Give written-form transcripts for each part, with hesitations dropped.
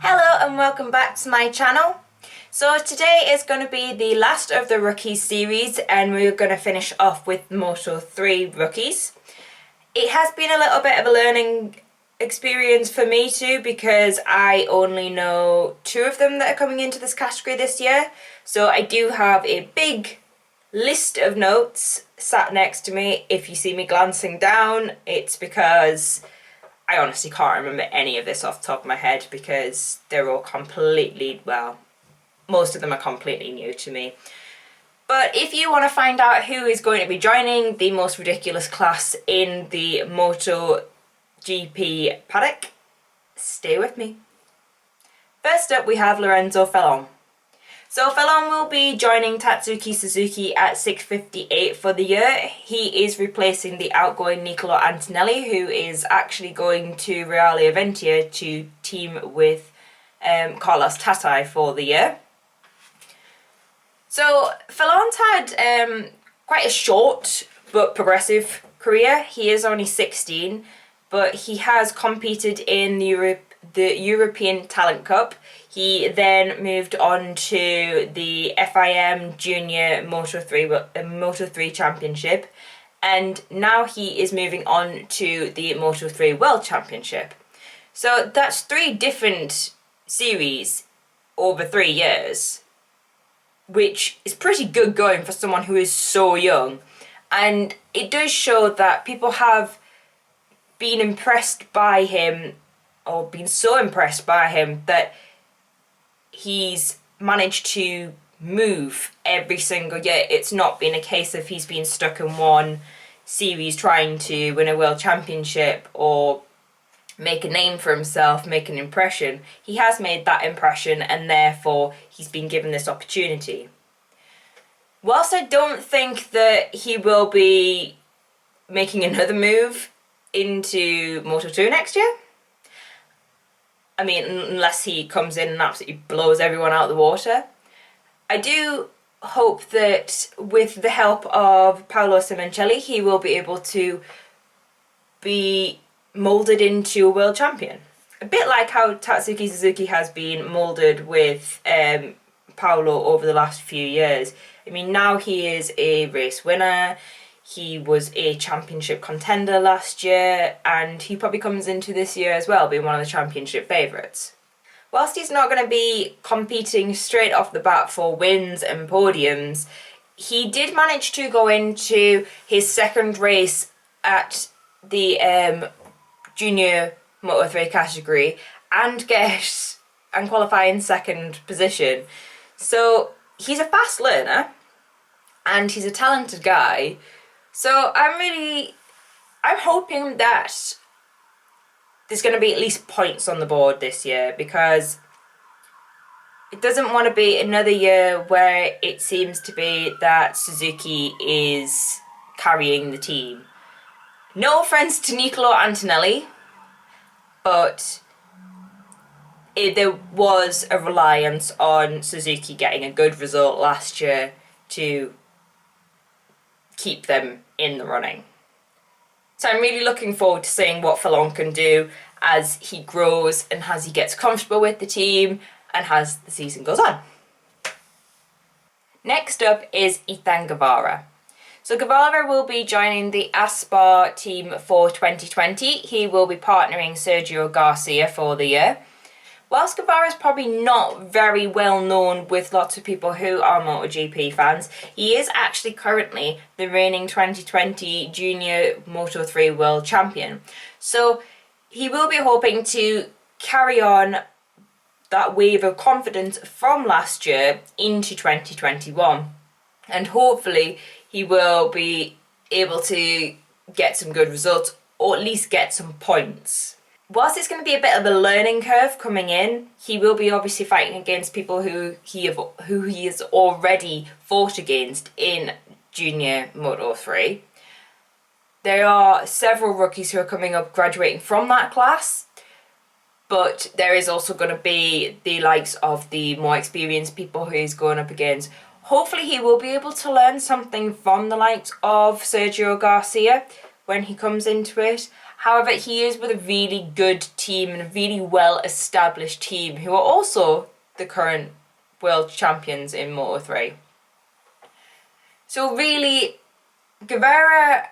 Hello and welcome back to my channel. So today is going to be the last of the Rookies series and we're going to finish off with Moto3 Rookies. It has been a little bit of a learning experience for me too because I only know two of them that are coming into this category this year. So I do have a big list of notes sat next to me. If you see me glancing down, it's because I honestly can't remember any of this off the top of my head because they're all completely, well, most of them are completely new to me. But if you want to find out who is going to be joining the most ridiculous class in the MotoGP paddock, stay with me. First up we have Lorenzo Felon. So Felon will be joining Tatsuki Suzuki at 6:58 for the year. He is replacing the outgoing Nicolo Antonelli, who is actually going to Reale Aventia to team with Carlos Tatai for the year. So Felon's had quite a short but progressive career. He is only 16, but he has competed in the European Talent Cup. He then moved on to the FIM Junior Moto3 Championship, and now he is moving on to the Moto3 World Championship. So that's 3 different series over 3 years, which is pretty good going for someone who is so young. And it does show that people have been impressed by him, or been so impressed by him, that he's managed to move every single year. It's not been a case of he's been stuck in one series trying to win a world championship or make a name for himself, make an impression. He has made that impression and therefore he's been given this opportunity. Whilst I don't think that he will be making another move into Moto2 next year, I mean, unless he comes in and absolutely blows everyone out of the water, I do hope that with the help of Paolo Simoncelli, he will be able to be moulded into a world champion. A bit like how Tatsuki Suzuki has been moulded with Paolo over the last few years. I mean, now he is a race winner. He was a championship contender last year, and he probably comes into this year as well being one of the championship favourites. Whilst he's not going to be competing straight off the bat for wins and podiums, he did manage to go into his second race at the Junior Moto3 category and qualify in second position. So he's a fast learner and he's a talented guy. So I'm hoping that there's going to be at least points on the board this year, because it doesn't want to be another year where it seems to be that Suzuki is carrying the team. No offence to Nicolo Antonelli, but there was a reliance on Suzuki getting a good result last year to keep them in the running. So I'm really looking forward to seeing what Felon can do as he grows and as he gets comfortable with the team and as the season goes on. Next up is Ethan Guevara. So Guevara will be joining the Aspar team for 2020. He will be partnering Sergio Garcia for the year. Whilst Guevara is probably not very well known with lots of people who are MotoGP fans, he is actually currently the reigning 2020 Junior Moto3 World Champion. So he will be hoping to carry on that wave of confidence from last year into 2021. And hopefully he will be able to get some good results, or at least get some points. Whilst it's going to be a bit of a learning curve coming in, he will be obviously fighting against people who he has already fought against in Junior Moto3. There are several rookies who are coming up graduating from that class, but there is also going to be the likes of the more experienced people who he's going up against. Hopefully he will be able to learn something from the likes of Sergio Garcia when he comes into it. However, he is with a really good team and a really well-established team who are also the current world champions in Moto3. So really, Guevara,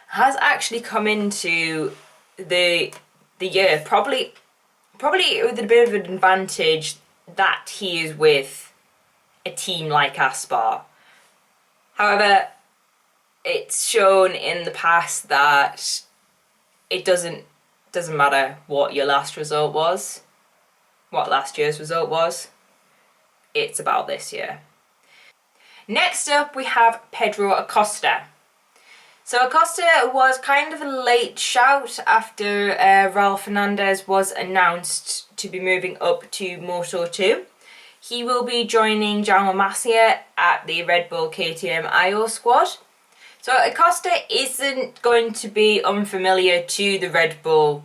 has actually come into the year probably with a bit of an advantage that he is with a team like Aspar. However, it's shown in the past that it doesn't matter what your last result was, what last year's result was. It's about this year. Next up, we have Pedro Acosta. So Acosta was kind of a late shout after Raul Fernandez was announced to be moving up to Moto2. He will be joining Jaume Masia at the Red Bull KTM IO squad. So Acosta isn't going to be unfamiliar to the Red Bull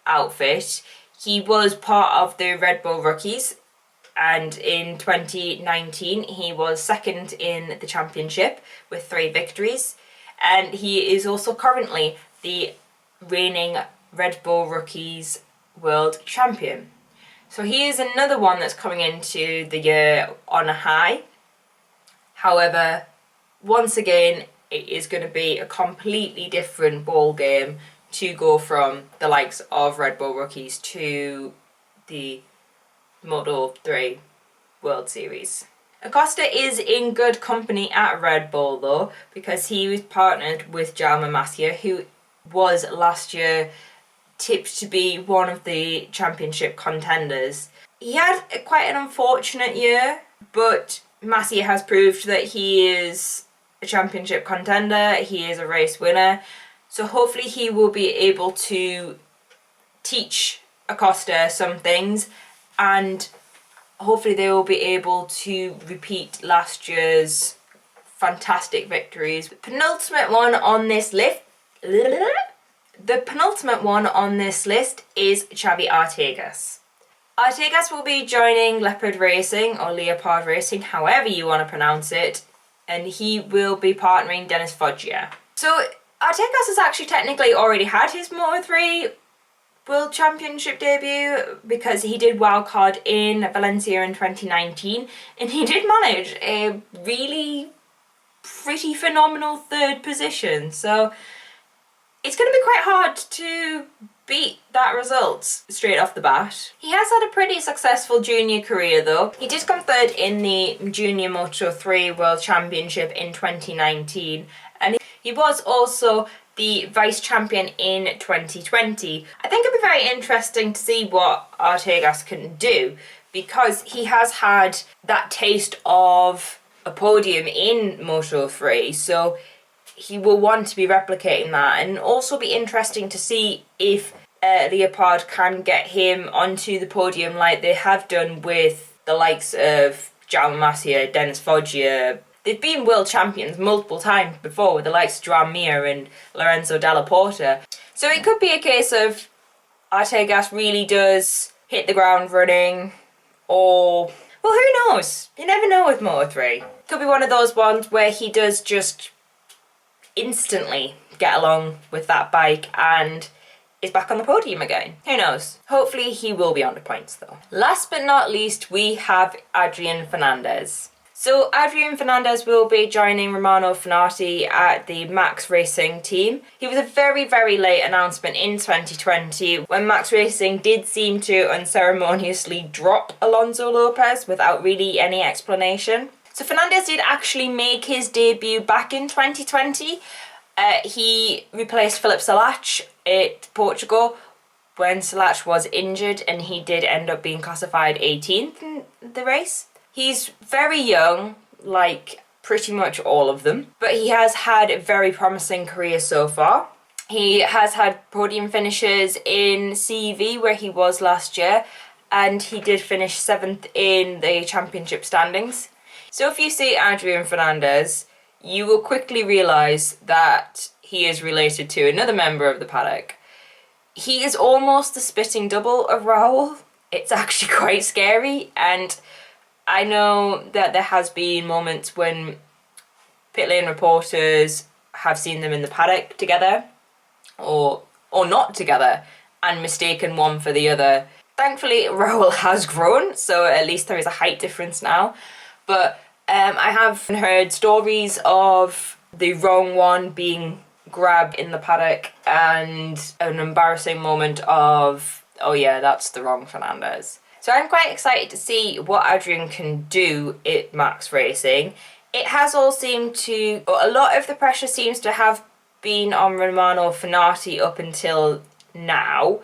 outfit. He was part of the Red Bull rookies, and in 2019 he was second in the championship with 3 victories, and he is also currently the reigning Red Bull rookies world champion. So he is another one that's coming into the year on a high. However, once again, it is going to be a completely different ball game to go from the likes of Red Bull rookies to the Moto3 World Series. Acosta is in good company at Red Bull though, because he was partnered with Jaume Masia, who was last year tipped to be one of the championship contenders. He had quite an unfortunate year, but Masia has proved that he is a championship contender, he is a race winner, so hopefully he will be able to teach Acosta some things, and hopefully they will be able to repeat last year's fantastic victories. The penultimate one on this list is Xavi Artigas. Artigas will be joining Leopard Racing, or Leopard Racing, however you want to pronounce it, and he will be partnering Dennis Foggia. So Artigas has actually technically already had his Moto3 World Championship debut, because he did wildcard in Valencia in 2019, and he did manage a really pretty phenomenal 3rd position. So it's going to be quite hard to beat that result straight off the bat. He has had a pretty successful junior career though. He did come 3rd in the Junior Moto3 World Championship in 2019, and he was also the vice champion in 2020. I think it'll be very interesting to see what Artigas can do, because he has had that taste of a podium in Moto3, so he will want to be replicating that, and also be interesting to see if Leopard can get him onto the podium like they have done with the likes of Jaume Masia, Dennis Foggia. They've been world champions multiple times before with the likes of Joan Mir and Lorenzo Della Porta. So it could be a case of Artigas really does hit the ground running, or, well, who knows? You never know with Moto3. Could be one of those ones where he does just instantly get along with that bike and is back on the podium again. Who knows? Hopefully he will be on the points though. Last but not least, we have Adrian Fernandez. So Adrian Fernandez will be joining Romano Fenati at the Max Racing team. He was a very, very late announcement in 2020 when Max Racing did seem to unceremoniously drop Alonso Lopez without really any explanation. So Fernandez did actually make his debut back in 2020. He replaced Philip Salach at Portugal when Salach was injured, and he did end up being classified 18th in the race. He's very young, like pretty much all of them, but he has had a very promising career so far. He has had podium finishes in CEV where he was last year, and he did finish 7th in the championship standings. So if you see Adrian Fernandez, you will quickly realise that he is related to another member of the paddock. He is almost the spitting double of Raul. It's actually quite scary, and I know that there has been moments when pit lane reporters have seen them in the paddock together, or not together and mistaken one for the other. Thankfully, Raul has grown, so at least there is a height difference now. But I have heard stories of the wrong one being grabbed in the paddock and an embarrassing moment of, oh yeah, that's the wrong Fernandez. So I'm quite excited to see what Adrian can do at Max Racing. It has all seemed to, a lot of the pressure seems to have been on Romano Fenati up until now,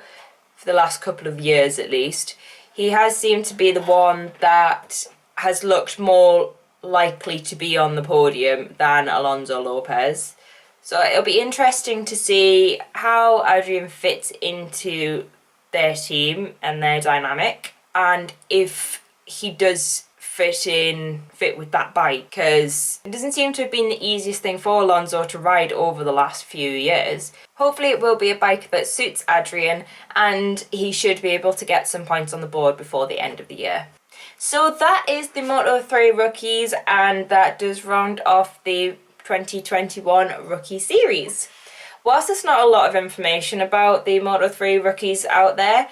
for the last couple of years at least. He has seemed to be the one that has looked more likely to be on the podium than Alonso Lopez. So it'll be interesting to see how Adrian fits into their team and their dynamic, and if he does fit with that bike, because it doesn't seem to have been the easiest thing for Alonso to ride over the last few years. Hopefully it will be a bike that suits Adrian, and he should be able to get some points on the board before the end of the year. So that is the Moto3 rookies, and that does round off the 2021 rookie series. Whilst there's not a lot of information about the Moto3 rookies out there,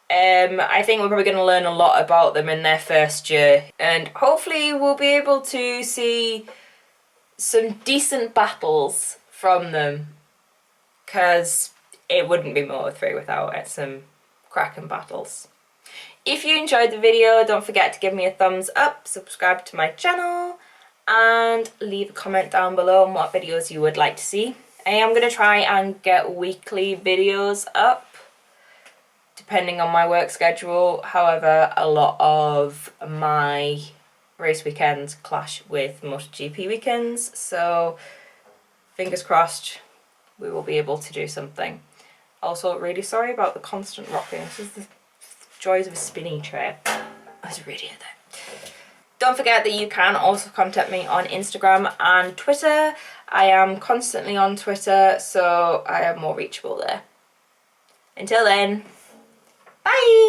I think we're probably going to learn a lot about them in their first year, and hopefully we'll be able to see some decent battles from them, because it wouldn't be Moto3 without some cracking battles. If you enjoyed the video, don't forget to give me a thumbs up, subscribe to my channel, and leave a comment down below on what videos you would like to see. I am going to try and get weekly videos up, depending on my work schedule. However, a lot of my race weekends clash with MotoGP weekends, so fingers crossed we will be able to do something. Also, really sorry about the constant rocking. This is the joys of a spinning chair. Let's read it there. Don't forget that you can also contact me on Instagram and Twitter. I am constantly on Twitter, so I am more reachable there. Until then, bye!